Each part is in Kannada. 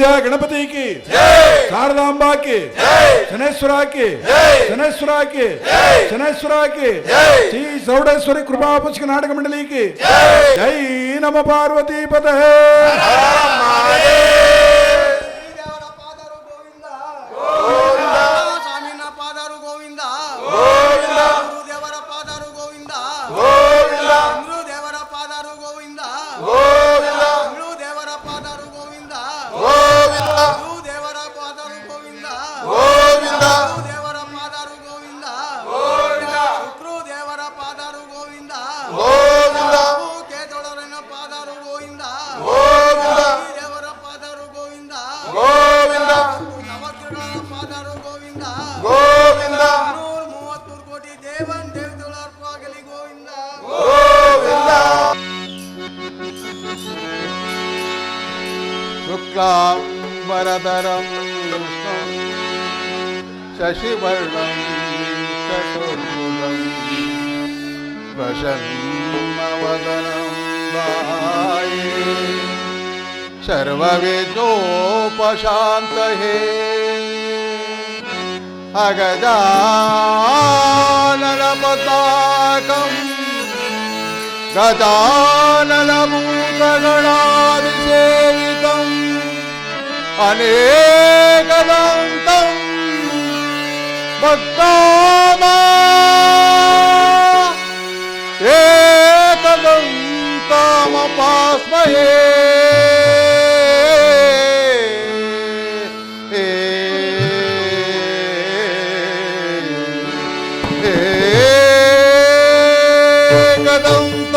विद्या गणपति की, शारदांबा की, शनेश्वरा की, शनेश्वरा की, शनेश्वरा की, श्री चौडेश्वरी कृपा पुष्क नाटक मंडली की जय। नम पार्वती पते। वरदरं शशिवर्णं चतुर्भुजं प्रसन्नवदनं ध्याये सर्वविघ्नोपशान्तये अगजाननपताकं गजाननभूतगणादिसेवितम् अनेकदन्तं भक्तानां एकदन्तमुपास्महे।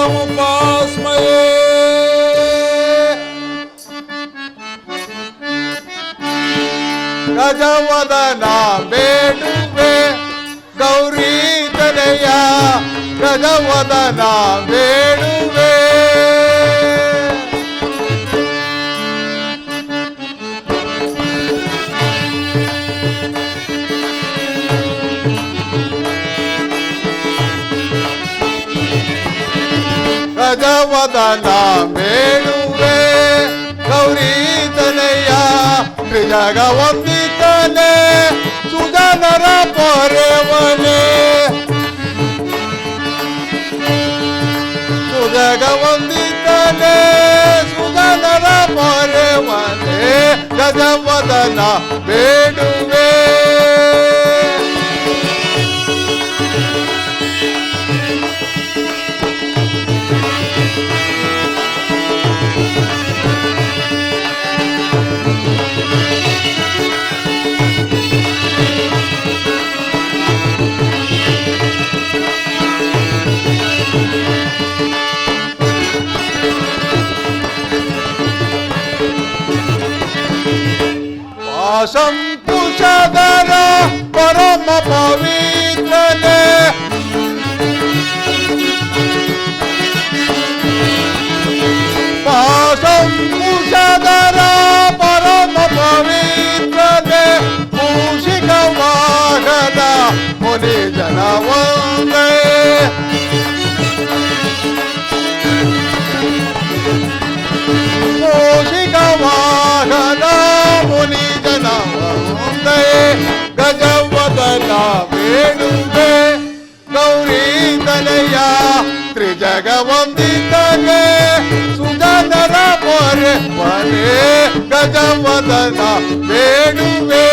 एकदन्तमुपास्महे। गजवदना बेडुवे गौरी तनया, गजवदना बेडुवे गजवदना बेडुवे गौरी तनया जगवंदितने सुजनर परेवने सुजगवंदितने सुजनर परेवने गजवदना बेडुवे संपुषधर परम पवित्रने संपुषधर परम पवित्रने मूषिक वाहन मुनि जनवंदे मूषिक वाहन मुनि गजवदना बेडुवे गौरी तनया त्रिजगवंदितने सुजनर परेवने गजवदना बेडुवे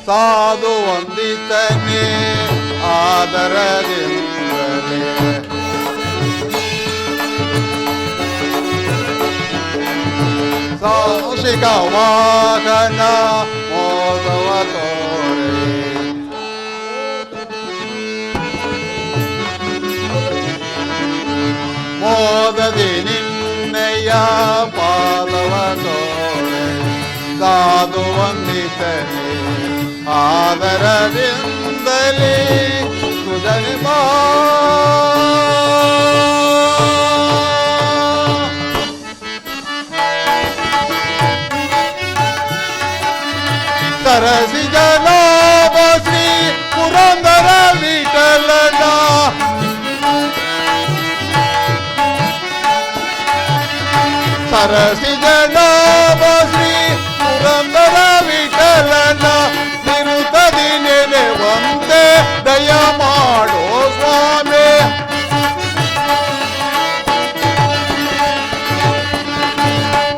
साधु वंदितने आदरदिंदने साशिक वाहन मोदवतोरे मोददि निन्नय पादवतोरे साधु वंदितने ಕರದಿಂದಲೇ ಸುಧನೆ ಬಾ ಸರಸಿ ಜನಾಭ ಶ್ರೀ ಪುರಂದರ ವಿಠಲನ ಸರಸಿ ಜನಾಭ ಶ್ರೀ ಪುರಂದರ ವಿಠಲನ ನಿರುತದಿ ನೆನೆವಂತೆ ದಯ ಮಾಡೋ ಸ್ವಾಮಿ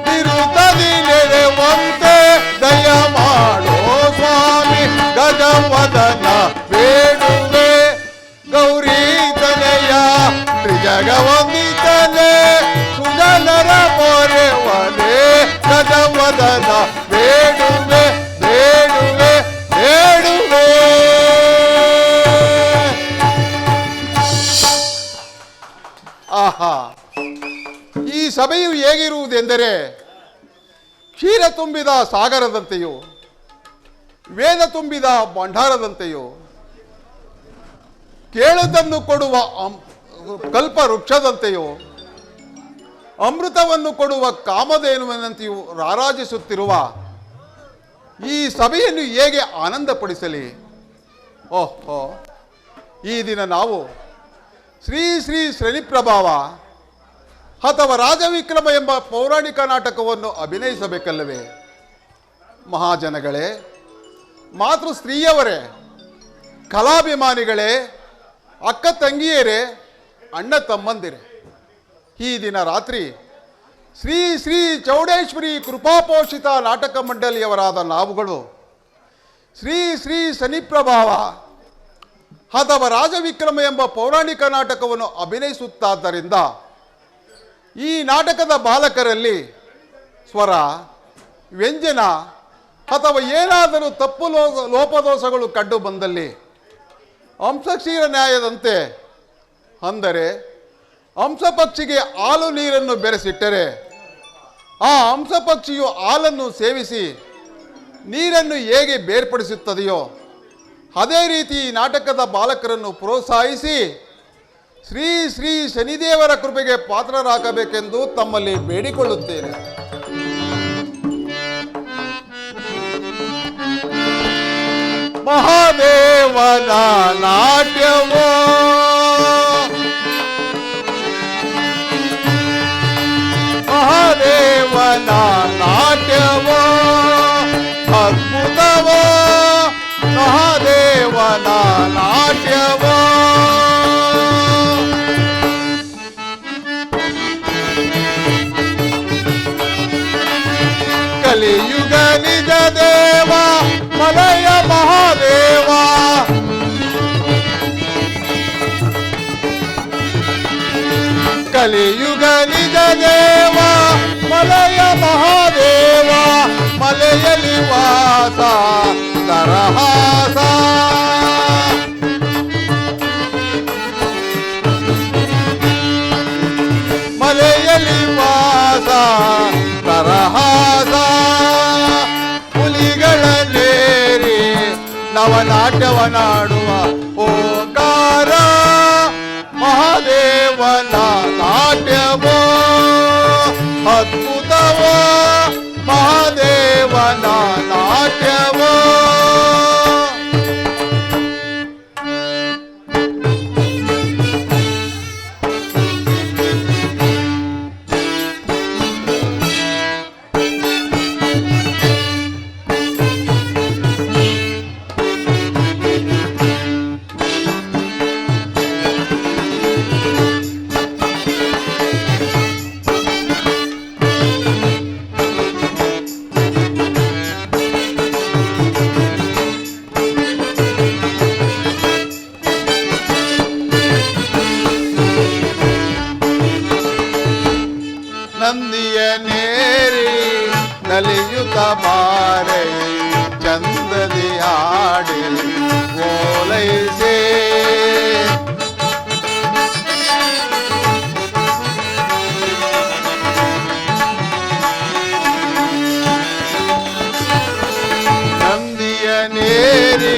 ನಿರುತದಿ ನೆನೆವಂತೆ ದಯ ಮಾಡೋ ಸ್ವಾಮಿ ಗಜವದನ ಬೇಡುವೆ ಗೌರಿ ತನೆಯ ತ್ರಿಜಗವಂದಿತನೆ ಸುಜನರ ಪೊರೆವನೆ ಗಜವದನ ಬೇಡುವೆ ಬೇಡುವೆ ಬೇಡುವೆ. ಆಹಾ, ಈ ಸಭೆಯು ಹೇಗಿರುವುದೆಂದರೆ ಕ್ಷೀರ ತುಂಬಿದ ಸಾಗರದಂತೆಯೋ ವೇದ ತುಂಬಿದ ಭಂಡಾರದಂತೆಯೋ ಕೇಳುವುದನ್ನು ಕೊಡುವ ಕಲ್ಪ ವೃಕ್ಷದಂತೆಯೋ ಅಮೃತವನ್ನು ಕೊಡುವ ಕಾಮಧೇನುವಿನಂತೆಯೂ ರಾರಾಜಿಸುತ್ತಿರುವ ಈ ಸಭೆಯನ್ನು ಹೇಗೆ ಆನಂದಪಡಿಸಲಿ? ಓಹೋ, ಈ ದಿನ ನಾವು ಶ್ರೀ ಶ್ರೀ ಶನಿಪ್ರಭಾವ ಅಥವಾ ರಾಜವಿಕ್ರಮ ಎಂಬ ಪೌರಾಣಿಕ ನಾಟಕವನ್ನು ಅಭಿನಯಿಸಬೇಕಲ್ಲವೇ? ಮಹಾಜನಗಳೇ, ಮಾತೃ ಸ್ತ್ರೀಯವರೇ, ಕಲಾಭಿಮಾನಿಗಳೇ, ಅಕ್ಕ ತಂಗಿಯರೇ, ಅಣ್ಣ ತಮ್ಮಂದಿರೇ, ಈ ದಿನ ರಾತ್ರಿ ಶ್ರೀ ಶ್ರೀ ಚೌಡೇಶ್ವರಿ ಕೃಪಾಪೋಷಿತ ನಾಟಕ ಮಂಡಳಿಯವರಾದ ನಾವುಗಳು ಶ್ರೀ ಶ್ರೀ ಶನಿಪ್ರಭಾವ ಅಥವಾ ರಾಜವಿಕ್ರಮ ಎಂಬ ಪೌರಾಣಿಕ ನಾಟಕವನ್ನು ಅಭಿನಯಿಸುತ್ತಾದ್ದರಿಂದ ಈ ನಾಟಕದ ಬಾಲಕರಲ್ಲಿ ಸ್ವರ, ವ್ಯಂಜನ ಅಥವಾ ಏನಾದರೂ ತಪ್ಪು ಲೋಪದೋಷಗಳು ಕಂಡು ಬಂದಲ್ಲಿ ಹಂಸಕ್ಷೀರ ನ್ಯಾಯದಂತೆ, ಅಂದರೆ ಹಂಸಪಕ್ಷಿಗೆ ಹಾಲು ನೀರನ್ನು ಬೆರೆಸಿಟ್ಟರೆ ಆ ಹಂಸಪಕ್ಷಿಯು ಹಾಲನ್ನು ಸೇವಿಸಿ ನೀರನ್ನು ಹೇಗೆ ಬೇರ್ಪಡಿಸುತ್ತದೆಯೋ ಅದೇ ರೀತಿ ಈ ನಾಟಕದ ಬಾಲಕರನ್ನು ಪ್ರೋತ್ಸಾಹಿಸಿ ಶ್ರೀ ಶ್ರೀ ಶನಿದೇವರ ಕೃಪೆಗೆ ಪಾತ್ರರಾಗಬೇಕೆಂದು ತಮ್ಮಲ್ಲಿ ಬೇಡಿಕೊಳ್ಳುತ್ತೇನೆ. ಮಹಾದೇವನ ನಾಟ್ಯವೋ ಮಹಾದೇವನ ನಾಟ್ಯವೋ ಅದ್ಭುತವೋ ಮಹಾದೇವನ ನಾಟ್ಯವೋ ಕಲಿಯುಗ ನಿಜ ದೇವ ಮಲಯ ಮಹಾದೇವ ಕಲಿಯುಗ ನಿಜ ದೇವ ಮಲಯ ಮಹಾದೇವ ಮಲೆಯಲಿ ವಾಸ ತರಹಾಸ ಮಲೆಯಲಿ ವಾಸ ತರಹಾಸ ಹುಲಿಗಳನ್ನೇರಿ ನವನಾಟ್ಯವನಾಡುವ ಓಂಕಾರ ಮಹಾದೇವನ ನಾಟ್ಯವೋ ಅದ್ಭುತವೋ ಮಹಾದೇವನ ನಾಟ್ಯವೋ ನಂದಿಯನೇರಿ ನಲಿಯುತ ಬಾರೆ ಚಂದದಿ ಹಾಡಿ ಓಲೈಸೆ ನಂದಿಯನೇರಿ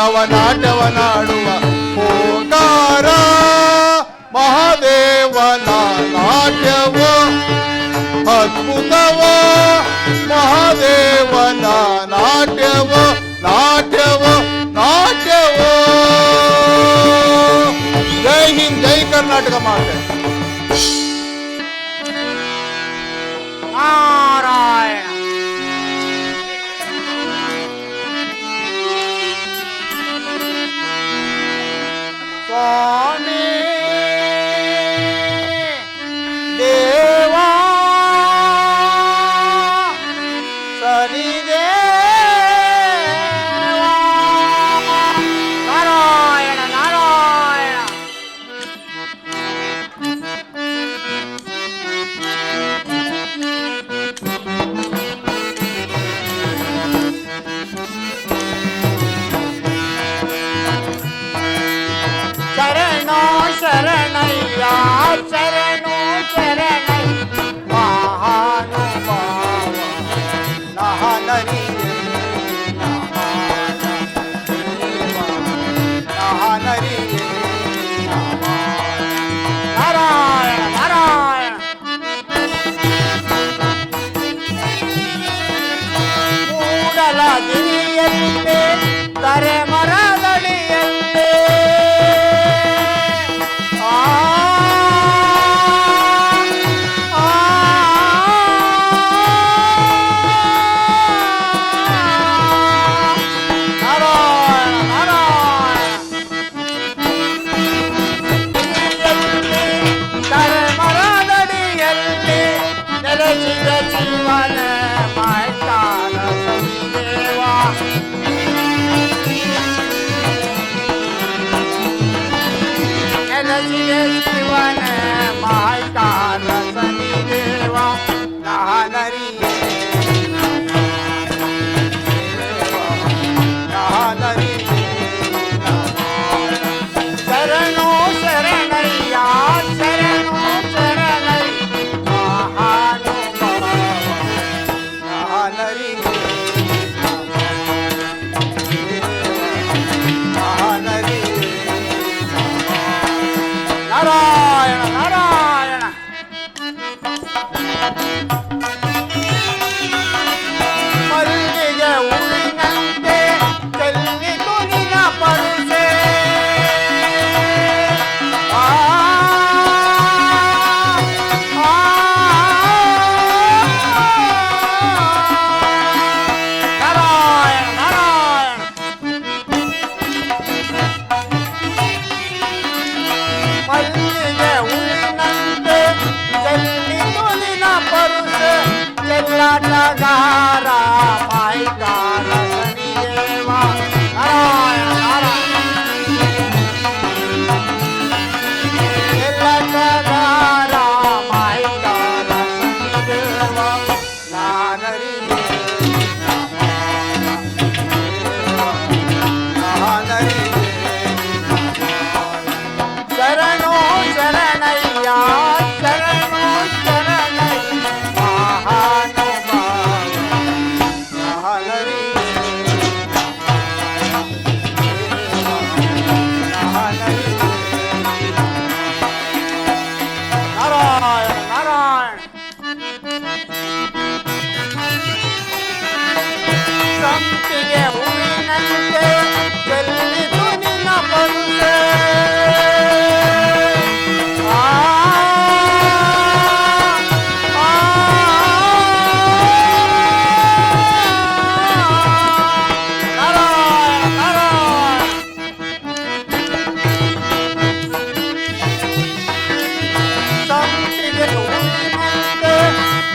ನವನಾಟ್ಯವನಾಡುವ ಓಂಕಾರ ಮಹಾದೇವನ ನಾಟ್ಯವೋ ಅದ್ಭುತವೋ ಮಹಾದೇವನ ನಾಟ್ಯವೋ ನಾಟ್ಯವೋ ನಾಟ್ಯವೋ. ಜೈ ಹಿಂದ್ ಜೈ ಕರ್ನಾಟಕ ಮಾತೆ. ನಾರಾಯಣ ಸ್ವಾಮಿ ದೇವಾ ಸರಿ ದೇವಾ ನಾರಾಯಣ ನಾರಾಯಣ ಶರಣೋ ಶರಣಯ್ಯ ಶರಣೋ ಶರಣೈ ಮಹಾನುಭಾವ ನಹನರಿ ನಹನರಿ ನಾರಾಯಣ ನಾರಾಯಣ ಕೂಡಲ ಗಿರಿಯಂತೆ ತರೆ ಮರದಡಿಯಂತೆ ಜೀವನ ಮಾಯ್ತಾನ ಸವಿದೇವಾ ನೆಲೆಸಿದ ಜೀವನ ಮಾಯ್ತಾನ ಸವಿದೇವಾ ನಾನರಿಯೇ ನಾನರಿಯೇ ಶರಣೋ ಶರಣಯ್ಯ ಶರಣೋ ಶರಣೈ ನಾರಾಯಣ ನಾರಾಯಣ ಮಲ್ಲಿಗೆ ಹೂವಿನಂತೆ ಚೆಲ್ಲಿತು ನಿನ್ನ ಪರುಷೆ ನಾರಾಯಣ ನಾರಾಯಣ ಮಲ್ಲಿಗೆ ಹೂವಿನಂತೆ ಚೆಲ್ಲಿತು ನಿನ್ನ ಪರುಷೆ ಚೆಲ್ಲಾಟಗಾರ ಮಾಯ್ಗಾರ ಶನಿದೇವ ನಾರಾಯಣ ನಾರಾಯಣ ಚೆಲ್ಲಾಟಗಾರ ಮಾಯ್ಗಾರ ಶನಿದೇವ ನಾನರಿಯೇ ನಾನರಿಯೇ ಶರಣೋ ಶರಣಯ್ಯ ಶರಣೋ ಶರಣೈ ಮಹಾನುಭಾವ ನಹನರಿಯೇ ನಹನರಿಯೇ ನಾರಾಯಣ ನಾರಾಯಣ ಸಂಪಿಗೆ ಹೂವಿನಂತೆ ಚೆಲ್ಲಿತು ನಿನ್ನ ಪರುಷೆ ನಾರಾಯಣ ನಾರಾಯಣ ಸಂಪಿಗೆ ಹೂವಿನಂತೆ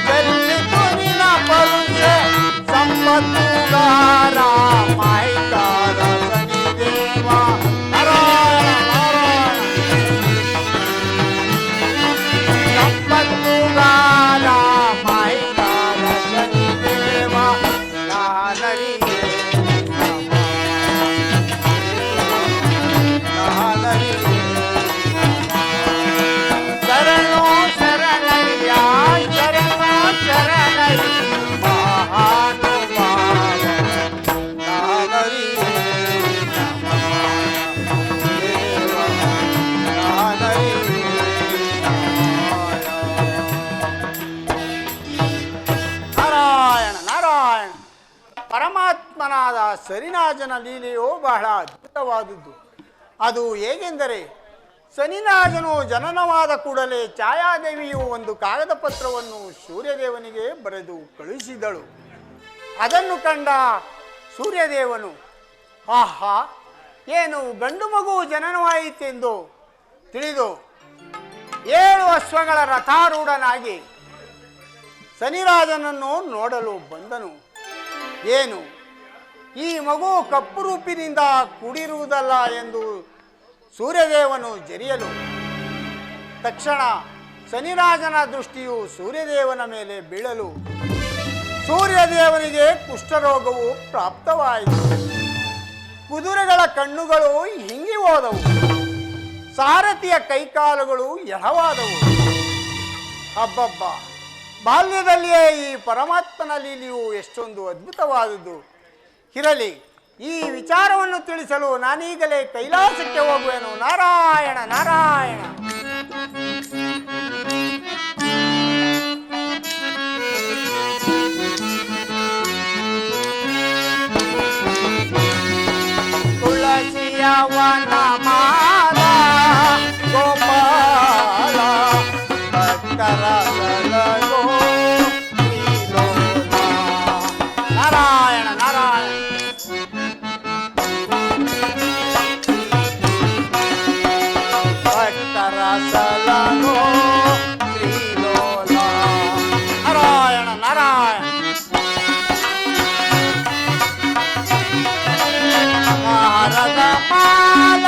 ಚೆಲ್ಲಿತು ನಿನ್ನ ಪರುಷೆ ಸಂಪತ್ತುಗಾರ ಪರಮಾತ್ಮನಾದ ಸರಿನಾಜನ ಲೀಲೆಯು ಬಹಳ ಅದ್ಭುತವಾದದ್ದು. ಅದು ಹೇಗೆಂದರೆ, ಸನಿನಾಜನು ಜನನವಾದ ಕೂಡಲೇ ಛಾಯಾದೇವಿಯು ಒಂದು ಕಾಗದ ಪತ್ರವನ್ನು ಸೂರ್ಯದೇವನಿಗೆ ಬರೆದು ಕಳುಹಿಸಿದಳು. ಅದನ್ನು ಕಂಡ ಸೂರ್ಯದೇವನು, ಆಹಾ, ಏನು ಗಂಡು ಮಗು ಜನನವಾಯಿತೆಂದು ತಿಳಿದು 7 ಅಶ್ವಗಳ ರಥಾರೂಢನಾಗಿ ಸನಿರಾಜನನ್ನು ನೋಡಲು ಬಂದನು. ಏನು, ಈ ಮಗು ಕಪ್ಪು ರೂಪಿನಿಂದ ಕೂಡಿರುವುದಲ್ಲ ಎಂದು ಸೂರ್ಯದೇವನು ಜರಿಯಲು, ತಕ್ಷಣ ಸನಿರಾಜನ ದೃಷ್ಟಿಯು ಸೂರ್ಯದೇವನ ಮೇಲೆ ಬೀಳಲು ಸೂರ್ಯದೇವನಿಗೆ ಕುಷ್ಠರೋಗವು ಪ್ರಾಪ್ತವಾಯಿತು. ಕುದುರೆಗಳ ಕಣ್ಣುಗಳು ಹಿಂಗಿ ಹೋದವು, ಸಾರಥಿಯ ಕೈಕಾಲುಗಳು ಎಳವಾದವು. ಅಬ್ಬಬ್ಬ, ಬಾಲ್ಯದಲ್ಲಿಯೇ ಈ ಪರಮಾತ್ಮನ ಲೀಲೆಯು ಎಷ್ಟೊಂದು ಅದ್ಭುತವಾದದ್ದು. ಇರಲಿ, ಈ ವಿಚಾರವನ್ನು ತಿಳಿಸಲು ನಾನೀಗಲೇ ಕೈಲಾಸಕ್ಕೆ ಹೋಗುವೆನು. ನಾರಾಯಣ ನಾರಾಯಣ. ತುಳಸಿಯವನ ಮಾಲ ಗೋಪಾಲ ಭಕ್ತರ ಸಲಹೋ ಶ್ರೀಲೋಲ. ನಾರಾಯಣ ನಾರಾಯಣ. ಭಕ್ತರ ಸಲಹೋ ಶ್ರೀಲೋಲ. ನಾರಾಯಣ ನಾರಾಯಣ. ನಾರದ ಮಾಲ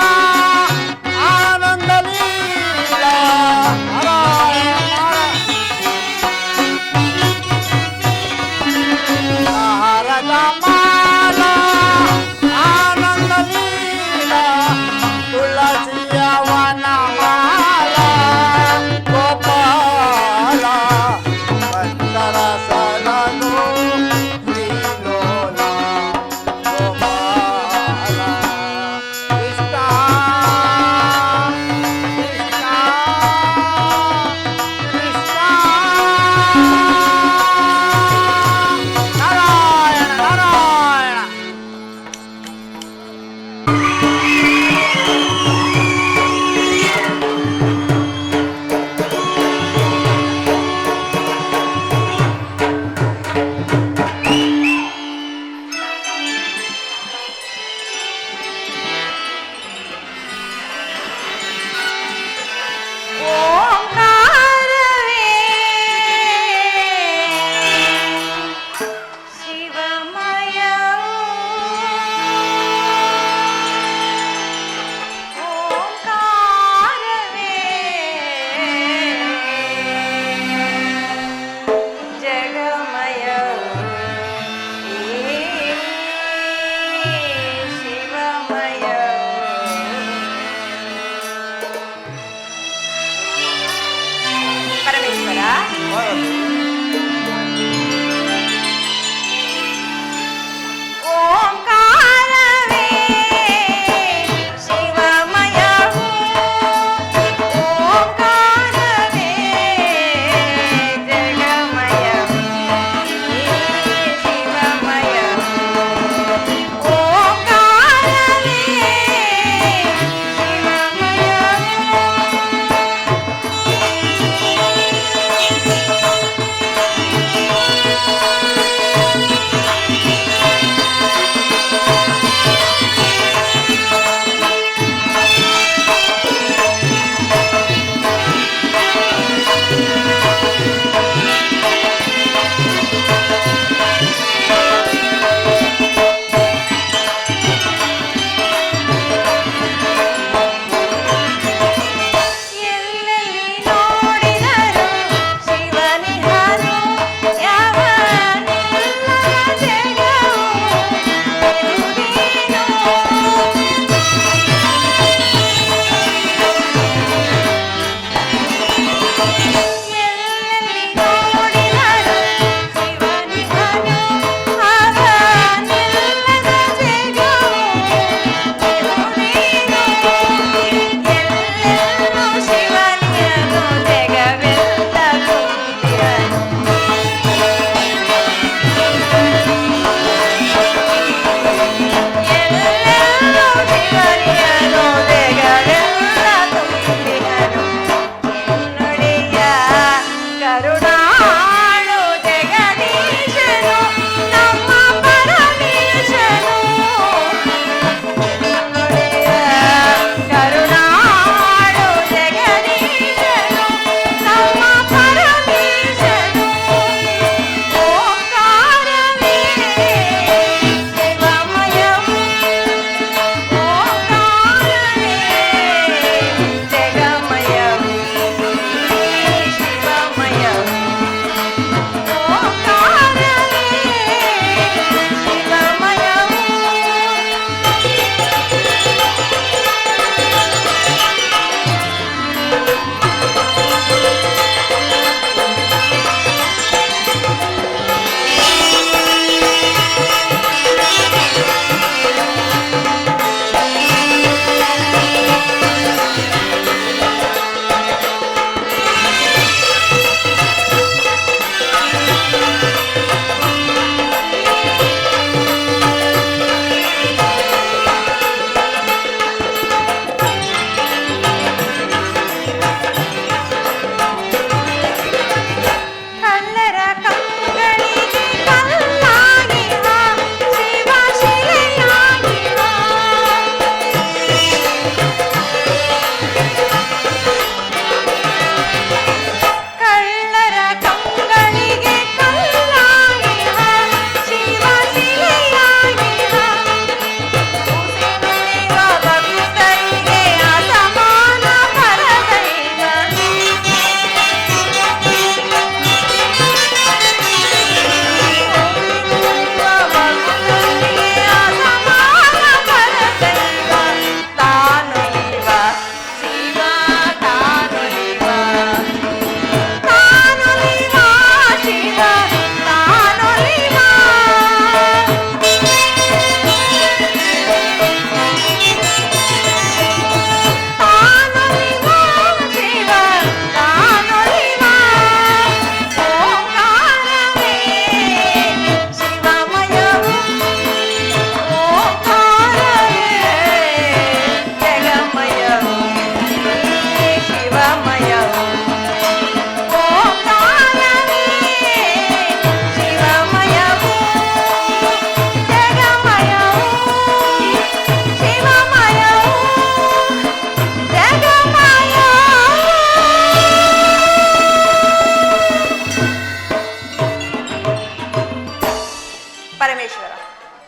ಪರಮೇಶ್ವರ,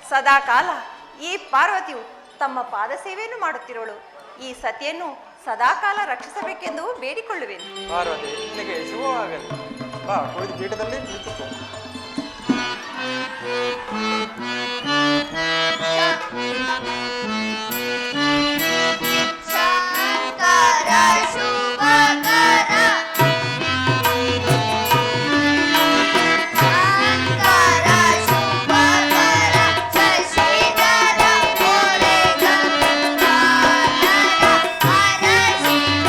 ಸದಾಕಾಲ ಈ ಪಾರ್ವತಿಯು ತಮ್ಮ ಪಾದ ಸೇವೆಯನ್ನು ಮಾಡುತ್ತಿರೋಳು. ಈ ಸತಿಯನ್ನು ಸದಾಕಾಲ ರಕ್ಷಿಸಬೇಕೆಂದು ಬೇಡಿಕೊಳ್ಳುವೆನು. ಪಾರ್ವತಿ, ನಿನಗೆ ಶುಭವಾಗಲಿ. ಬಾ, ಕುಳಿತು ಪೀಠದಲ್ಲಿ ಕುಳಿತುಕೋ. ಶಂಕರ ಶುಭಕರ ಶಂಕರ ಶುಭಕರ ಶಶಿಧರ ಮುರಳೀಧರ ಹರ ಶಿವ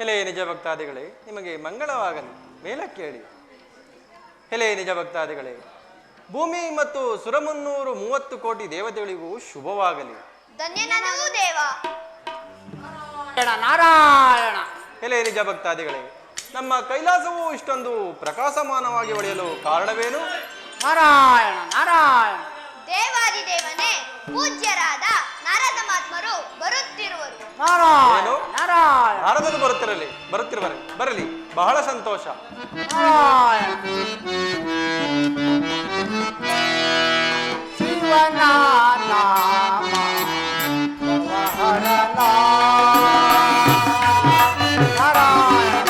ಎಲೆ ನಿಜ ಭಕ್ತಾದಿಗಳೇ, ನಿಮಗೆ ಮಂಗಳವಾಗಲಿ. ಮೇಲಕ್ಕೆ ಹೇಳಿ. ಎಲೆ ನಿಜ ಭಕ್ತಾದಿಗಳೇ, ಭೂಮಿ ಮತ್ತು ಸುರಮುನ್ನೂರು 30 ಕೋಟಿ ದೇವತೆಗಳಿಗೂ ಶುಭವಾಗಲಿ. ಧನ್ಯನೂ ದೇವ. ನಾರಾಯಣ. ಎಲೆ ನಿಜ ಭಕ್ತಾದಿಗಳೇ, ನಮ್ಮ ಕೈಲಾಸವು ಇಷ್ಟೊಂದು ಪ್ರಕಾಶಮಾನವಾಗಿ ಹೊಳೆಯಲು ಕಾರಣವೇನು? ನಾರಾಯಣ ನಾರಾಯಣ. ದೇವಾದಿದೇವನೇ ಪೂಜ್ಯರಾದ ನಾರದ ಮಹಾತ್ಮರು ಬರುತ್ತಿರುವರು. ನಾರಾಯಣ ಏನು? ನಾರಾಯಣ ನಾರದರು ಬರುತ್ತಿರುವರೆ ಬರಲಿ, ಬಹಳ ಸಂತೋಷ. ನಾರಾಯಣ. ಶಿವನ ನಾಮ ಹರಣ. ನಾರಾಯಣ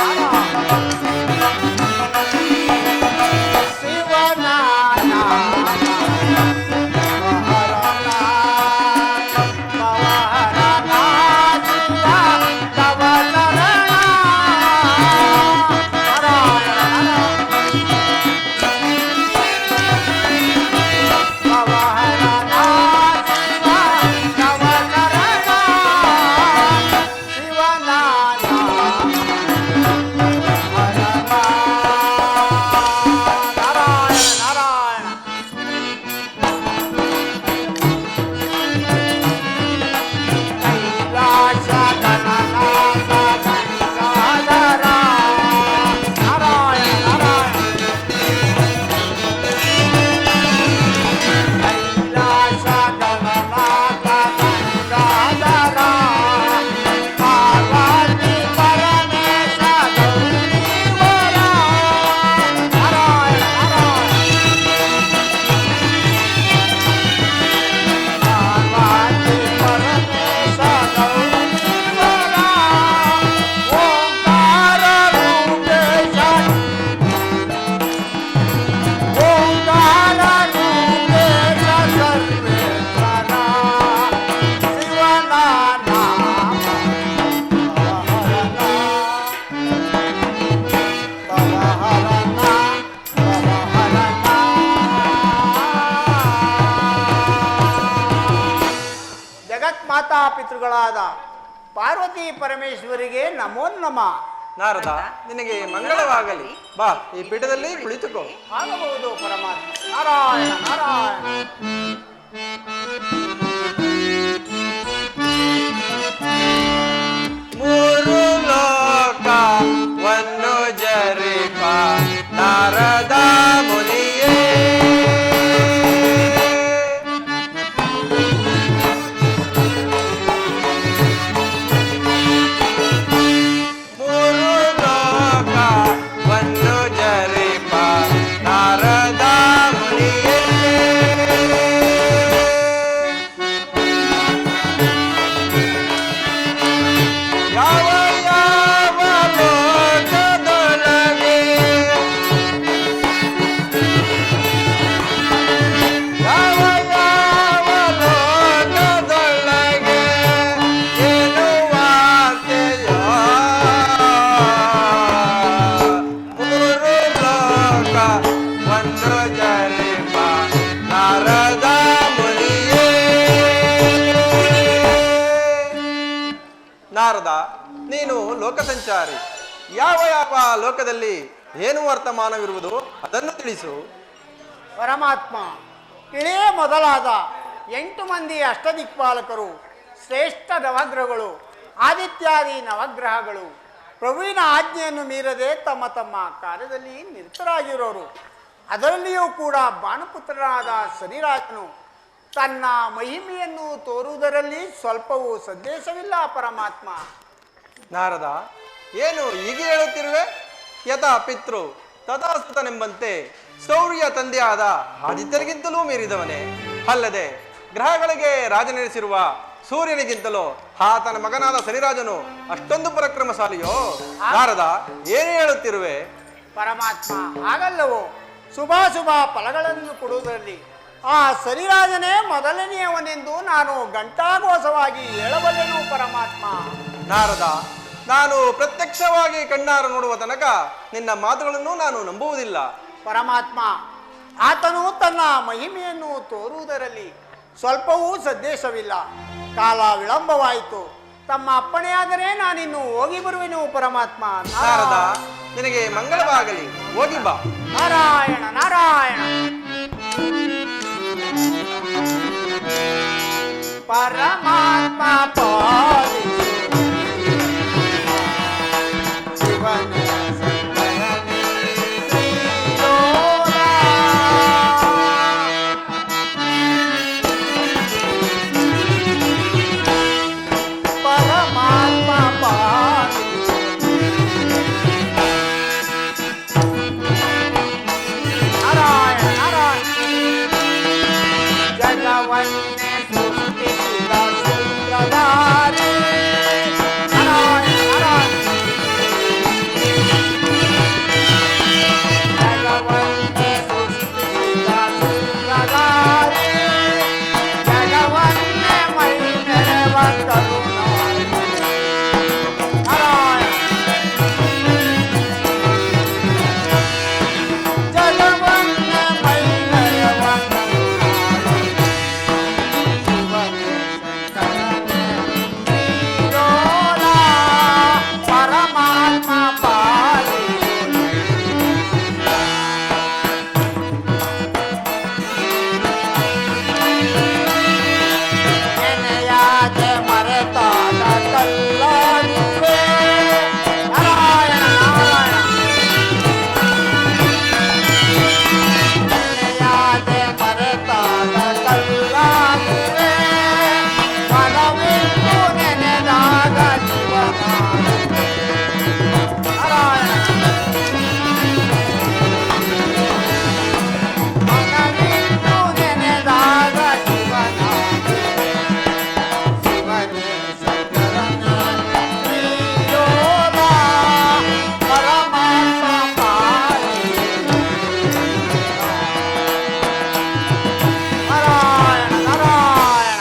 ಶಿವನ ನಾಮ ಹರಣ. ಪವಹರಣ ಶಿವ ತವ ಶರಣ. ನಾರಾಯಣ ಪವಹರಣ ಶಿವ ತವ ಶರಣ. ಶಿವನ ನಾರಾಯಣ ನಾರಾಯಣ. ಕೈಲಾಸ ಗಣನಾಥ ಗಂಗಾಧರ. ನಾರಾಯಣ ನಾರಾಯಣ. ಕೈಲಾಸ ಗಣನಾಥ ಗಂಗಾಧರ. ಪಾರ್ವತಿ ಪರಮೇಶ ಗೌರೀವರ. ನಾರಾಯಣ ನಾರಾಯಣ. ಪಾರ್ವತಿ ಪರಮೇಶ ಗೌರೀವರ. ಓಂಕಾರ ರೂಪೇಶ ಓಂಕಾರ ರೂಪೇಶ ಸರ್ವೇಶ್ವರ. ಶಿವನ ನಾಮ ಪವಹರಣ ಪವಹರಣ. ಜಗತ್ ಮಾತಾ ಪಿತೃಗಳಾದ ಪಾರ್ವತಿ ಪರಮೇಶ್ವರಿಗೆ ನಮೋ ನಮ. ನಾರದ ನಿನಗೆ ಮಂಗಳವಾಗಲಿ. ಬಾ, ಈ ಪೀಠದಲ್ಲಿ ಕುಳಿತುಕೋ. ಆಗಬಹುದು ಪರಮಾತ್ಮ. ನಾರಾಯಣ ನಾರಾಯಣ. ಮೂರು ಲೋಕವನ್ನು ಜರಿಪ ನಾರದ ಮುನಿಯೇ, ಮೂರು ಲೋಕವನ್ನು ಜರಿಪ ನಾರದ ಮುನಿಯೇ. ಯಾವ ಯಾವ ಲೋಕದೊಳಗೆ, ಯಾವ ಯಾವ ಲೋಕದೊಳಗೆ ಏನು ವಾರ್ತೆಯೋ, ಮೂರು ಲೋಕವನ್ನು ಜರಿಪ ನಾರದ ಮುನಿಯೇ. ನಾರದ, ನೀನು ಲೋಕ ಸಂಚಾರಿ. ಯಾವ ಯಾವ ಲೋಕದಲ್ಲಿ ಏನು ವರ್ತಮಾನವಿರುವುದು ಅದನ್ನು ತಿಳಿಸು. ಪರಮಾತ್ಮ, ಇಳೇ ಮೊದಲಾದ 8 ಮಂದಿ ಅಷ್ಟದಿಕ್ಪಾಲಕರು, ಶ್ರೇಷ್ಠ ನವಗ್ರಹಗಳು, ಆದಿತ್ಯಾದಿ ನವಗ್ರಹಗಳು ಪ್ರಭುವಿನ ಆಜ್ಞೆಯನ್ನು ಮೀರದೆ ತಮ್ಮ ತಮ್ಮ ಕಾರ್ಯದಲ್ಲಿ ನಿರತರಾಗಿರೋರು. ಅದರಲ್ಲಿಯೂ ಕೂಡ ಬಾಣಪುತ್ರನಾದ ಶನಿರಾಜನು ತನ್ನ ಮಹಿಮೆಯನ್ನು ತೋರುವುದರಲ್ಲಿ ಸ್ವಲ್ಪವೂ ಸಂದೇಶವಿಲ್ಲ ಪರಮಾತ್ಮ. ನಾರದ, ಏನು ಹೀಗೆ ಹೇಳುತ್ತಿರುವೆ? ಯಥಾ ಪಿತೃ ತಥಾ ಸುತನೆಂಬಂತೆ ಶೌರ್ಯ ತಂದೆಯಾದ ಆದಿತ್ಯರಿಗಿಂತಲೂ ಮೀರಿದವನೇ. ಅಲ್ಲದೆ ಗ್ರಹಗಳಿಗೆ ರಾಜನೆನಿಸಿರುವ ಸೂರ್ಯನಿಗಿಂತಲೂ ಆತನ ಮಗನಾದ ಶನಿರಾಜನು ಅಷ್ಟೊಂದು ಪರಾಕ್ರಮಶಾಲಿಯೋ? ನಾರದ, ಏನು ಹೇಳುತ್ತಿರುವೆ? ಪರಮಾತ್ಮ, ಹಾಗಲ್ಲವೋ? ಶುಭಾಶುಭ ಫಲಗಳನ್ನು ಕೊಡುವುದರಲ್ಲಿ ಆ ಶನಿರಾಜನೇ ಮೊದಲನೆಯವನೆಂದು ನಾನು ಘಂಟಾಘೋಷವಾಗಿ ಹೇಳಬಲ್ಲೆನು ಪರಮಾತ್ಮ. ನಾರದ, ನಾನು ಪ್ರತ್ಯಕ್ಷವಾಗಿ ಕಣ್ಣಾರ ನೋಡುವ ತನಕ ನಿನ್ನ ಮಾತುಗಳನ್ನು ನಾನು ನಂಬುವುದಿಲ್ಲ. ಪರಮಾತ್ಮ, ಆತನು ತನ್ನ ಮಹಿಮೆಯನ್ನು ತೋರುವುದರಲ್ಲಿ ಸ್ವಲ್ಪವೂ ಸಂದೇಶವಿಲ್ಲ. ಕಾಲ ವಿಳಂಬವಾಯಿತು. ತಮ್ಮ ಅಪ್ಪಣೆಯಾದರೆ ನಾನಿನ್ನು ಹೋಗಿ ಬರುವೆನು ಪರಮಾತ್ಮ. ನಾರದ, ನಿನಗೆ ಮಂಗಳವಾಗಲಿ. ಹೋಗಿ ಬಾ. ನಾರಾಯಣ ನಾರಾಯಣ. ಪರಮಾತ್ಮ ಪಾಲಿಸು ಶಿವನೇ ಶಂಕರನೇ ಶ್ರೀಲೋಲ. ಪರಮಾತ್ಮ ಪಾಲಿಸು ನಾರಾಯಣ ನಾರಾಯಣ. ಜಗವನ್ನೇ ಸೃಷ್ಟಿಸಿದ ಸುಂದರಾರಿ ನಾರಾಯಣ ನಾರಾಯಣ. ಜಗವನ್ನೇ ಸೃಷ್ಟಿಸಿದ ಸುಂದರಾರಿ, ಜಗವನ್ನೇ ಮೈ ನೆರವ ಕರುಣಾರಿ ನಾರಾಯಣ. ಜಗವನ್ನೇ ಮೈ ನೆರವ ಕರುಣಾರಿ ಶಿವನೇ ಶಂಕರನೇ ಶ್ರೀಲೋಲ. ಪರಮಾತ್ಮ ಪಾಲಿಸು ನೆನೆಯಾದೆ ಮರೆತಾದ ಕಲ್ಲಾಡುವೆ ನಾರಾಯಣ ನಾರಾಯಣ. ನೆನೆಯಾದೆ ಮರೆತಾದ ಕಲ್ಲಾಡುವೆ, ಮನವಿಟ್ಟು ನೆನೆದಾಗ ಜೀವನಾಡುವೆ ನಾರಾಯಣ. ಮನವಿಟ್ಟು ನೆನೆದಾಗ ಜೀವನಾಡುವೆ ಶಿವನೇ ಶಂಕರನೇ ಶ್ರೀಲೋಲ. ಪರಮಾತ್ಮ ಪಾಲಿಸು ನಾರಾಯಣ ನಾರಾಯಣ.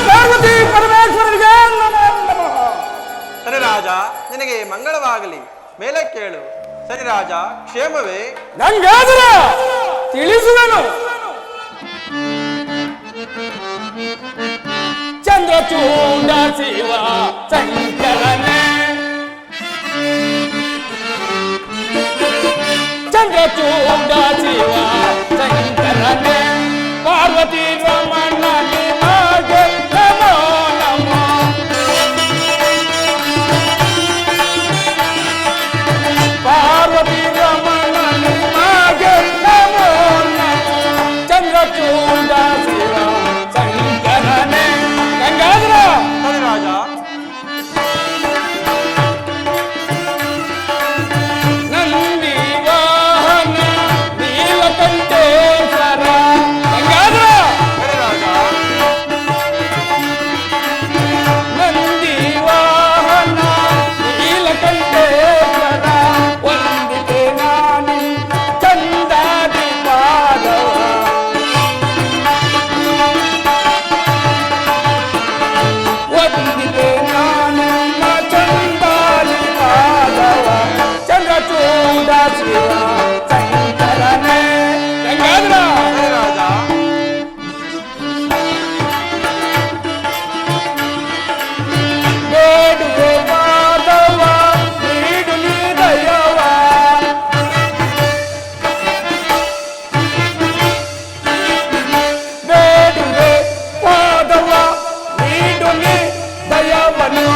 ಪಾರ್ವತಿ ಪರಮೇಶ್ವರರಿಗೆ ನಮೋ ನಮಃ. ಶನಿರಾಜ, ನಿನಗೆ ಮಂಗಳವಾಗಲಿ. ಮೇಲೆ ಕೇಳು. ಸರಿ ರಾಜ, ಕ್ಷೇಮವೇ? ನಂಗಾದ್ರೆ ತಿಳಿಸುವೆನು. ಚಂದ್ರಚೂಡ ಶಿವ ಶಂಕರನೇ, ಚಂದ್ರಚೂಡ ಶಿವ ಶಂಕರನೇ, ಪಾರ್ವತಿ ರಮಣ ನಿಮಗೆ ನಮೋ ನಮಃ. ಪಾರ್ವತಿ ರಮಣ ನಿಮಗೆ ನಮೋ ನಮಃ. ಚಂದ್ರಚೂಡ ಶಿವ ಶಂಕರನೇ. ಗಂಗಾಧರ ಸರಿ ರಾಜ. ನಂದಿ ವಾಹನ ನೀಲಕಂಠೇಶ್ವರ. ಗಂಗಾಧರ ಸರಿ ರಾಜ. ನಂದಿ ವಾಹನ ನೀಲಕಂಠೇಶ್ವರ. ವಂದಿತೆ ನಾನಿ ಚಂದಾದಿ ಪಾದವ. ವಂದಿತೆ ನಾನಮ್ಮ ಚಂದಾದಿ ಪಾದವ. ಚಂದ್ರಚೂಡ ಶಿವ ಶಂಕರನೇ. ಗಂಗಾಧರ ಸರಿ ರಾಜ. ಬೇಡುವೆ ಮಾಧವ ನೀಡು ನೀ ದಯವ. ಬೇಡುವೆ ಮಾಧವ ನೀಡು ನೀ ದಯವನು.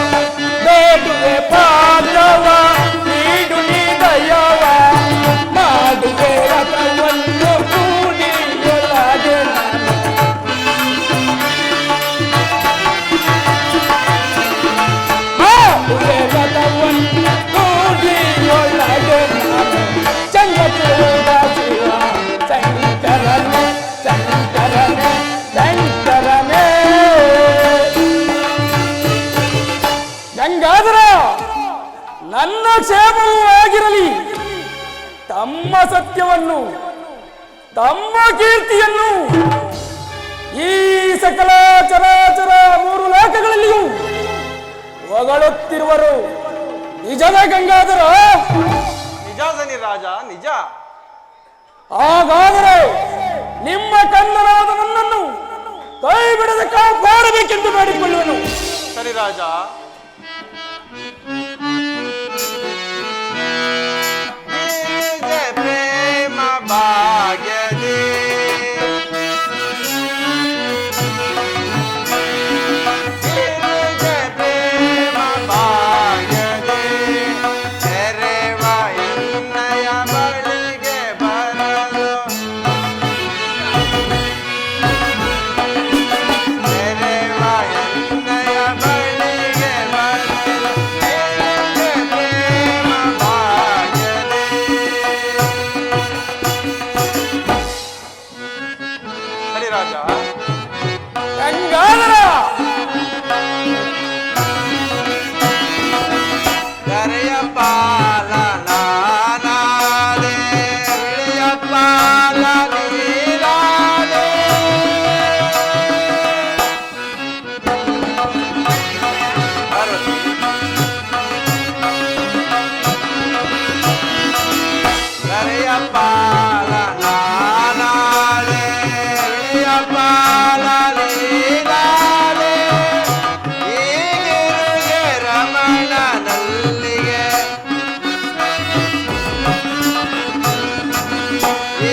ಬೇಡುವೆ ಪಾದವ ನೀಡು ನೀ ದಯವ. ಮಾಡುವೆ ರಥವನ್ನು ಕೂಡಿಯೊಳಗೆ ನಾನು. ಮಾಡುವೆ ರಥವನ್ನು ಕೂಡಿಯೊಳಗೆ ನಾನು. ಚಂದ್ರಚೂಡ ಶಿವ ಶಂಕರನೇ, ಶಂಕರನೇ, ಶಂಕರನೇ. ಗಂಗಾಧರ ನನ್ನ ಕ್ಷೇಮವೂ ಆಗಿರಲಿ. ತಮ್ಮ ಸತ್ಯವನ್ನು, ತಮ್ಮ ಕೀರ್ತಿಯನ್ನು ಈ ಸಕಲ ಚರಾಚರ ಮೂರು ಲೋಕಗಳಲ್ಲಿಯೂ ಹೊಗಳುತ್ತಿರುವರು. ನಿಜದ ಗಂಗಾಧರ? ನಿಜ ಸನಿ ರಾಜ, ನಿಜ. ಹಾಗಾದರೆ ನಿಮ್ಮ ಕಂದನಾದ ನನ್ನನ್ನು ಕೈ ಬಿಡದೆ ಕಾಪಾಡಬೇಕೆಂದು ಬೇಡಿಕೊಳ್ಳುವನು. ಸರಿ ರಾಜ. ಪ್ರೇಮ ಭಾಗ್ಯದೇ ಪ್ರೇಮ ಭಾಗ್ಯದೇ ತೆರೆವ ಎನ್ನಯ ಬಳಿಗೆ ಬರಲು. ತೆರೆವ ಎನ್ನಯ ಬಳಿಗೆ ಬರಲು. ಪ್ರೇಮ ಭಾಗ್ಯದೇ. ಸರಿ ರಾಜ. ಗಂಗಾಧರ ಕರೆಯ ಪಾಲನಾದೆ ವಿಳಿಯ ಪಾಲ ನೀರಾದೆ. ಪಾರ್ವತಿ. ಕರೆಯ ಪಾಲನಾದೆ ವಿಳಿಯ ಪಾಲ ನೀರಾದೆ. ಈಗಿರುಗೆ ರಮಣನಲ್ಲಿಗೆ